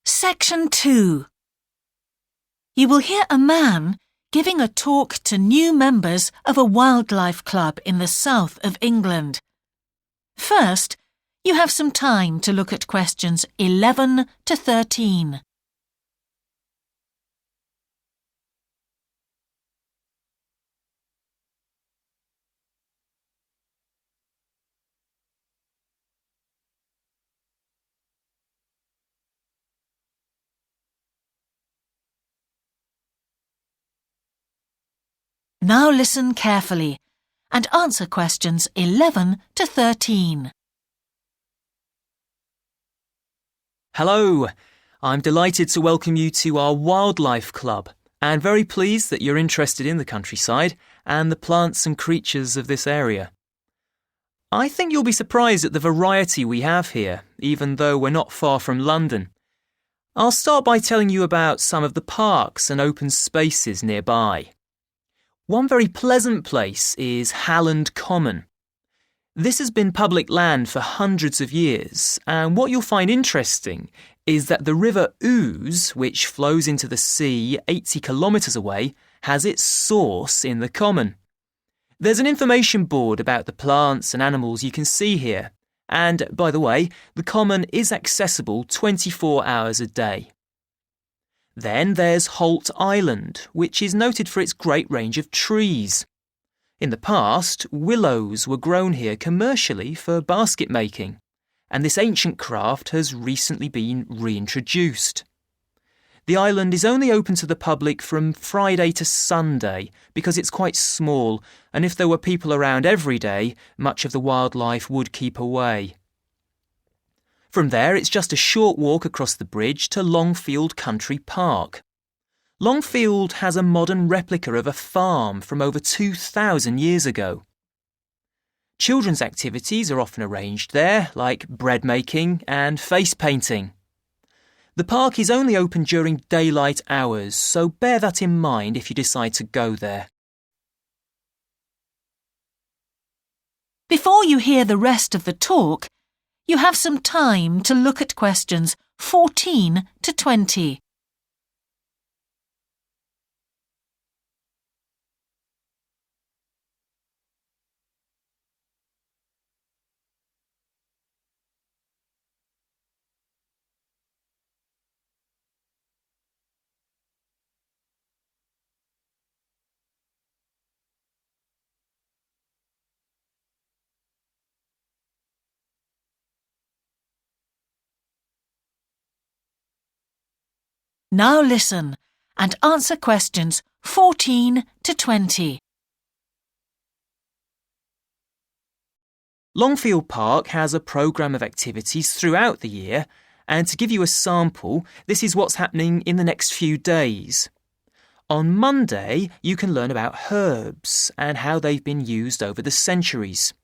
Section 2. You will hear a man giving a talk to new members of a wildlife club in the south of England. First, you have some time to look at questions 11 to 13. Now listen carefully and answer questions 11 to 13. Hello, I'm delighted to welcome you to our wildlife club and very pleased that you're interested in the countryside and the plants and creatures of this area. I think you'll be surprised at the variety we have here, even though we're not far from London. I'll start by telling you about some of the parks and open spaces nearby. One very pleasant place is Halland Common. This has been public land for hundreds of years, and what you'll find interesting is that the River Ouse, which flows into the sea 80 kilometres away, has its source in the common. There's an information board about the plants and animals you can see here, and, by the way, the common is accessible 24 hours a day. Then there's Holt Island, which is noted for its great range of trees. In the past, willows were grown here commercially for basket making, and this ancient craft has recently been reintroduced. The island is only open to the public from Friday to Sunday because it's quite small, and if there were people around every day, much of the wildlife would keep away. From there, it's just a short walk across the bridge to Longfield Country Park. Longfield has a modern replica of a farm from over 2,000 years ago. Children's activities are often arranged there, like bread making and face painting. The park is only open during daylight hours, so bear that in mind if you decide to go there. Before you hear the rest of the talk, you have some time to look at questions 14 to 20. Now listen and answer questions 14 to 20. Longfield Park has a programme of activities throughout the year, and to give you a sample, this is what's happening in the next few days. On Monday, you can learn about herbs and how they've been used over the centuries.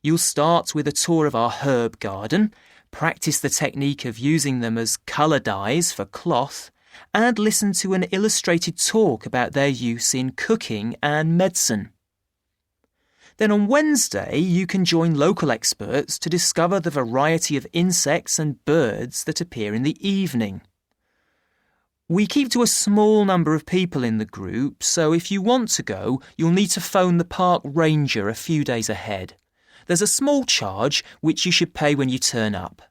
You'll start with a tour of our herb garden, practice the technique of using them as colour dyes for cloth, and listen to an illustrated talk about their use in cooking and medicine. Then on Wednesday, you can join local experts to discover the variety of insects and birds that appear in the evening. We keep to a small number of people in the group, so if you want to go, you'll need to phone the park ranger a few days ahead. There's a small charge which you should pay when you turn up.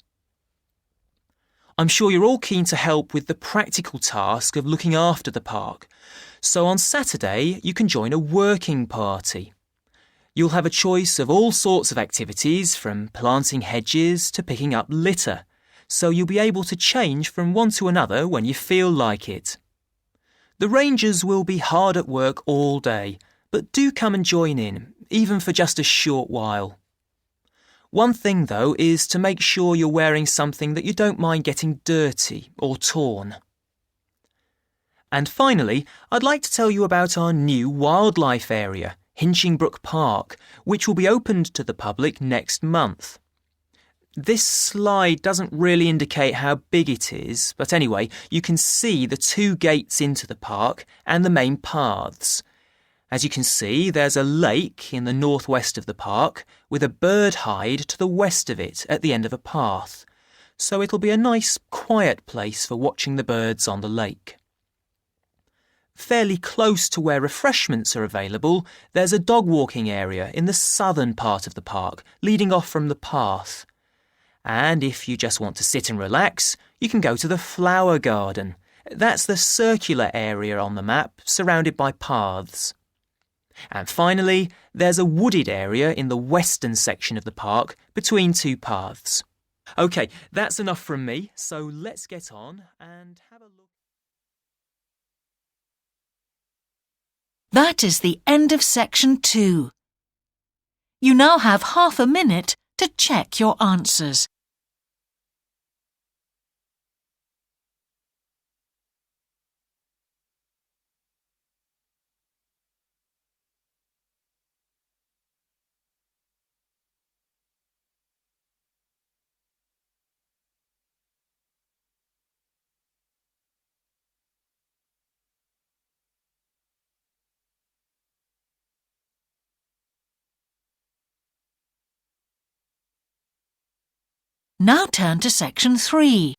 I'm sure you're all keen to help with the practical task of looking after the park, so on Saturday you can join a working party. You'll have a choice of all sorts of activities, from planting hedges to picking up litter, so you'll be able to change from one to another when you feel like it. The rangers will be hard at work all day, but do come and join in, even for just a short while. One thing, though, is to make sure you're wearing something that you don't mind getting dirty or torn. And finally, I'd like to tell you about our new wildlife area, Hinchingbrook Park, which will be opened to the public next month. This slide doesn't really indicate how big it is, but anyway, you can see the two gates into the park and the main paths. As you can see, there's a lake in the northwest of the park with a bird hide to the west of it at the end of a path. so it'll be a nice, quiet place for watching the birds on the lake. Fairly close to where refreshments are available, there's a dog walking area in the southern part of the park, leading off from the path. And if you just want to sit and relax, you can go to the flower garden. That's the circular area on the map, surrounded by paths. And finally, there's a wooded area in the western section of the park, between two paths. OK, that's enough from me, so let's get on and have a look. That is the end of section 2. You now have half a minute to check your answers. Now turn to section 3.